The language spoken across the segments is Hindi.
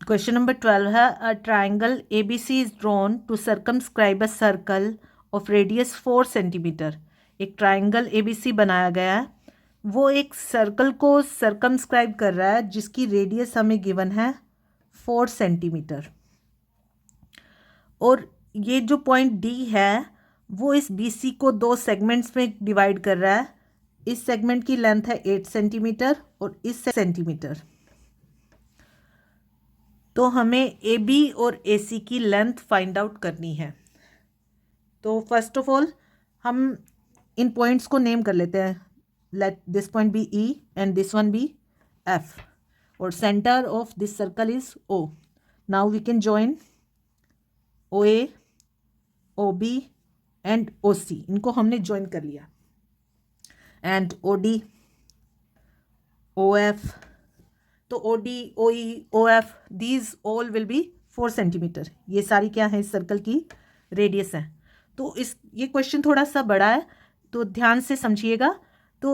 क्वेश्चन नंबर 12 है a triangle ABC is drawn to circumscribe a circle of radius 4 centimetre. एक ट्राइंगल ABC बनाया गया है, वो एक सर्कल को सर्कमस्क्राइब कर रहा है जिसकी रेडियस हमें गिवन है 4 सेंटीमीटर। और ये जो पॉइंट D है वो इस BC को दो सेगमेंट्स में डिवाइड कर रहा है। इस सेगमेंट की लेंथ है 8 सेंटीमीटर और इस सेंटीमीटर। तो हमें AB और AC की लेंथ फाइंड आउट करनी है। तो फर्स्ट ऑफ ऑल हम इन पॉइंट्स को नेम कर लेते हैं। Let this point be E and this one be F और centre of this circle is O। Now we can join OA, OB and OC। इनको हमने ज्वाइन कर लिया। एंड OD, OF, तो OD, OE, OF these all will be 4 centimetre. ये सारी क्या है, इस सर्कल की रेडियस है। तो ये क्वेश्चन थोड़ा सा बड़ा है तो ध्यान से समझिएगा। तो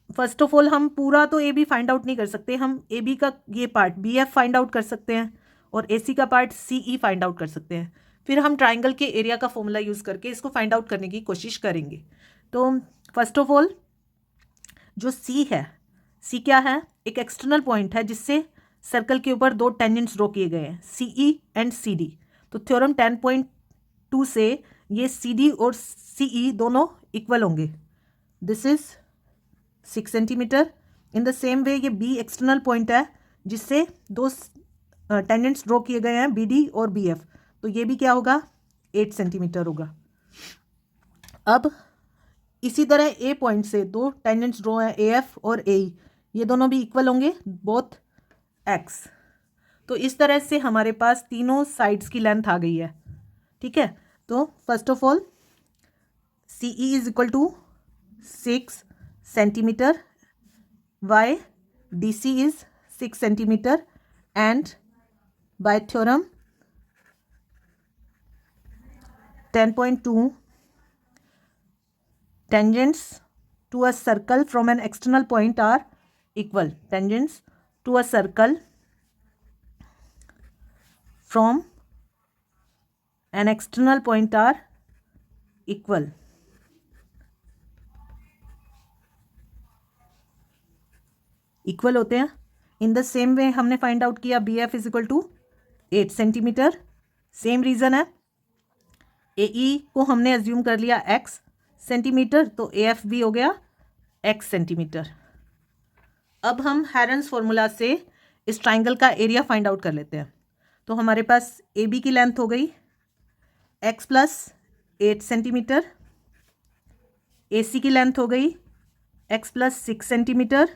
फर्स्ट ऑफ ऑल हम पूरा तो AB फाइंड आउट नहीं कर सकते, हम AB का ये पार्ट BF फाइंड आउट कर सकते हैं और AC का पार्ट CE फाइंड आउट कर सकते हैं। फिर हम ट्राइंगल के एरिया का फॉर्मूला यूज़ करके इसको फाइंड आउट करने की कोशिश करेंगे। तो फर्स्ट ऑफ ऑल जो C है, C क्या है, एक एक्सटर्नल पॉइंट है जिससे सर्कल के ऊपर दो टेंजेंट्स ड्रॉ किए गए हैं, CE एंड CD। तो थ्योरम 10.2 से ये CD और CE दोनों इक्वल होंगे। This is 6 centimetre. In the same वे ये B एक्सटर्नल पॉइंट है जिससे दो टेंजेंट्स ड्रॉ किए गए हैं, BD और BF। तो ये भी क्या होगा, 8 सेंटीमीटर होगा। अब इसी तरह A पॉइंट से दो टेंजेंट्स ड्रॉ हैं, AF और AE, ये दोनों भी इक्वल होंगे, बोथ X। तो इस तरह से हमारे पास तीनों साइड्स की लेंथ आ गई है। ठीक है, तो first of all CE is equal to 6 centimetre, why DC is 6 centimetre and by theorem 10.2 tangents to a circle from an external point are equal. Tangents to a circle from an external point are equal. Equal होते हैं। इन द सेम वे हमने फाइंड आउट किया BF is equal to 8 centimetre. Same reason है। AE को हमने एज्यूम कर लिया X सेंटीमीटर, तो AF भी हो गया X सेंटीमीटर। अब हम हेरन्स फॉर्मूला से इस ट्राइंगल का एरिया फाइंड आउट कर लेते हैं। तो हमारे पास AB की लेंथ हो गई X प्लस 8 सेंटीमीटर, AC की लेंथ हो गई X plus 6 centimetre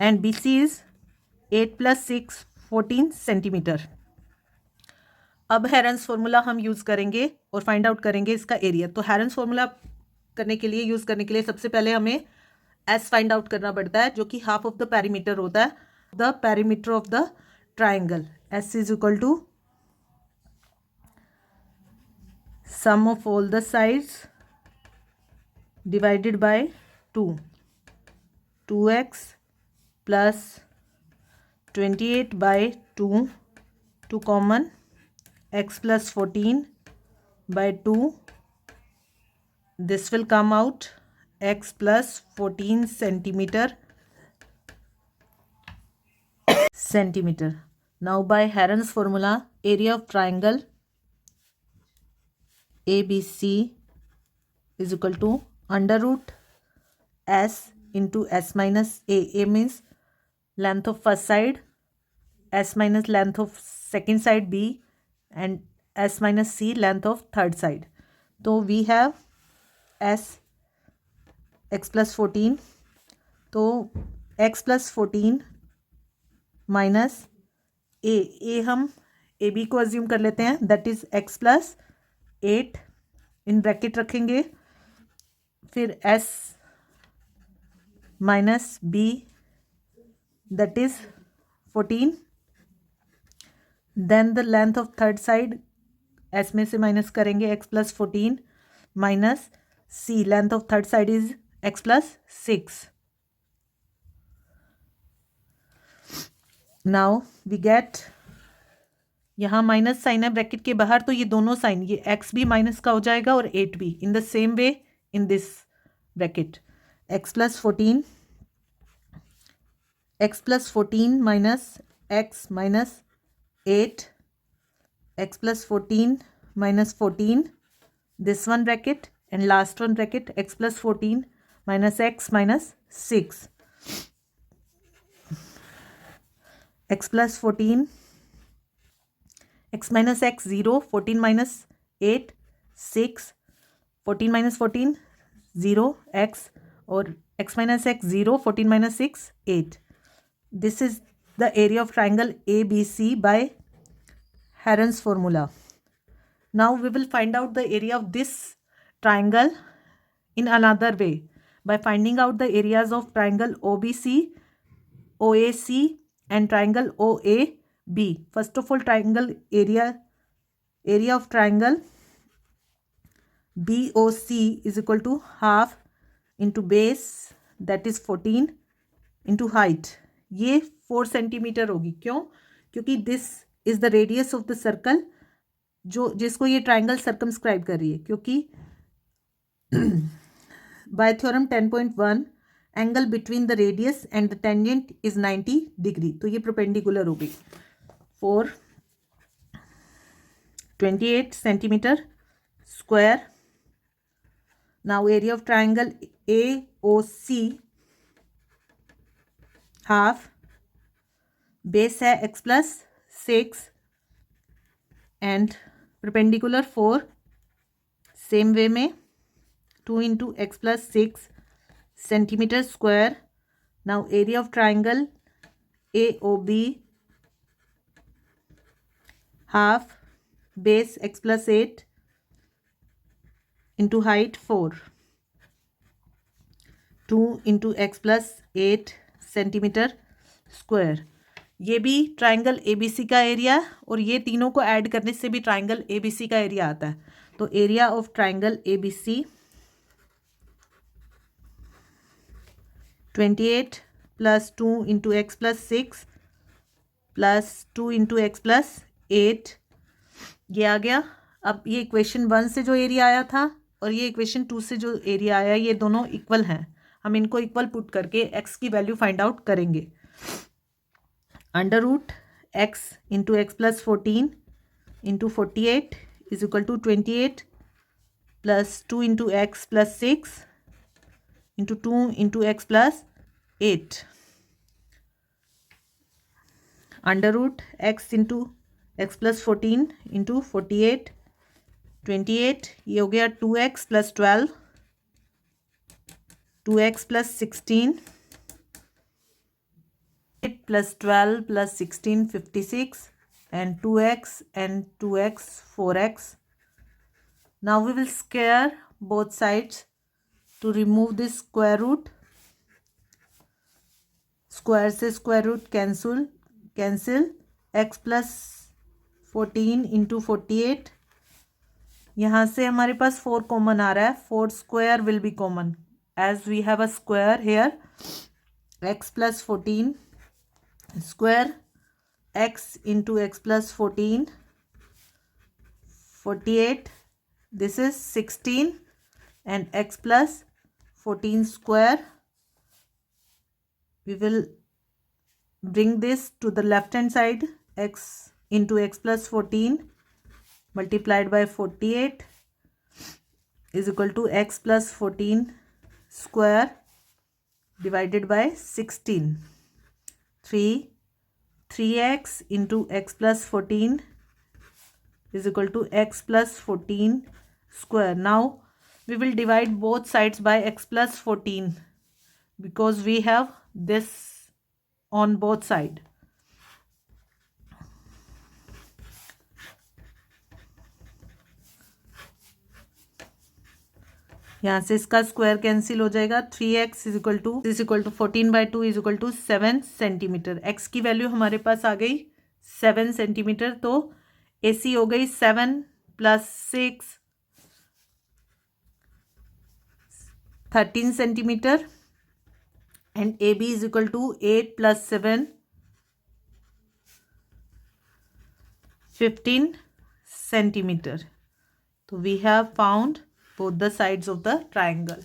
and BC is 8 plus 6 14 centimetre. अब हेरन्स फॉर्मूला हम यूज़ करेंगे और फाइंड आउट करेंगे इसका एरिया। तो हेरन्स फॉर्मूला यूज़ करने के लिए सबसे पहले हमें S फाइंड आउट करना पड़ता है, जो कि हाफ ऑफ द पेरीमीटर होता है, the perimeter of the triangle. S is equal to sum of all the sides divided by 2x plus 28 by 2 common, x plus 14 by 2, this will come out x plus 14 centimeter. Now by Heron's formula, area of triangle ABC is equal to under root S into S minus A. A means length of first side, S minus length of second side B, and S minus C length of third side. तो we have S x plus 14, तो x plus 14 माइनस A हम AB को अज्यूम कर लेते हैं, that is x plus 8 in bracket रखेंगे, फिर S minus B that is 14, then the length of third side S में से माइनस करेंगे x plus 14 minus C, length of third side is x plus 6। Now we get, यहाँ माइनस साइन है ब्रैकेट के बाहर, तो ये दोनों साइन, ये एक्स भी माइनस का हो जाएगा और 8 भी, इन the same way in this bracket. X plus 14 minus x minus 8, x plus 14 minus 14, this one bracket, and last one bracket x plus 14 minus x minus 6, x plus 14, x minus x 0, 14 minus 8 6, 14 minus 14 0 x, और x minus x 0, 14 minus 6 8. This is the area of triangle ABC by Heron's formula. Now we will find out the area of this triangle in another way by finding out the areas of triangle OBC, OAC and triangle OAB. First of all, triangle area of triangle BOC is equal to half into base, that is 14, into height. ये 4 सेंटीमीटर होगी। क्यों? क्योंकि this is the radius of the circle, जो जिसको ये ट्राइंगल सर्कमस्क्राइब कर रही है, क्योंकि bye theorem 10.1 angle between the radius and the tangent is 90 degree, तो ये परपेंडिकुलर होगी। 28 centimetre square. Now area of triangle AOC half, base है x plus 6 and perpendicular 4, same way में 2 into x plus 6 centimetre square. Now area of triangle AOB half, base x plus 8 into height 4, 2 into x plus 8 centimetre square. ये भी ट्राइंगल ABC का एरिया, और ये तीनों को ऐड करने से भी ट्राइंगल ABC का एरिया आता है। तो area of triangle ABC 28 plus 2 into x plus 6 plus 2 into x plus 8, ये आ गया। अब ये इक्वेशन 1 से जो एरिया आया था और ये इक्वेशन 2 से जो एरिया आया, ये दोनों इक्वल हैं। हम इनको इक्वल पुट करके x की वैल्यू फाइंड आउट करेंगे। Under root x into x plus 14 into 48 is equal to 28 plus 2 into x plus 6 into 2 into x plus 8, under root x into x plus 14 into 48 28, ये हो गया 2x plus 12, 2x plus 16, 8 plus 12 plus 16 56, and 2x and 2x 4x. Now we will square both sides to remove this square root. Square से square root cancel, x plus 14 into 48, यहाँ से हमारे पास 4 कॉमन आ रहा है। 4 square will be common as we have a square here. x plus 14 square, x into x plus 14, 48, this is 16, and x plus 14 square, we will bring this to the left hand side, x into x plus 14 multiplied by 48 is equal to x plus 14 square divided by 16. 3x into x plus 14 is equal to x plus 14 square. Now we will divide both sides by x plus 14 because we have this on both sides. यहाँ से इसका स्क्वायर कैंसिल हो जाएगा। 3x is equal to 14/2 is equal to 7 centimetre. x की वैल्यू हमारे पास आ गई 7 सेंटीमीटर, तो AC हो गई 7 plus 6 13 centimetre, and AB is equal to 8 plus 7 15 centimeter. So we have found both the sides of the triangle.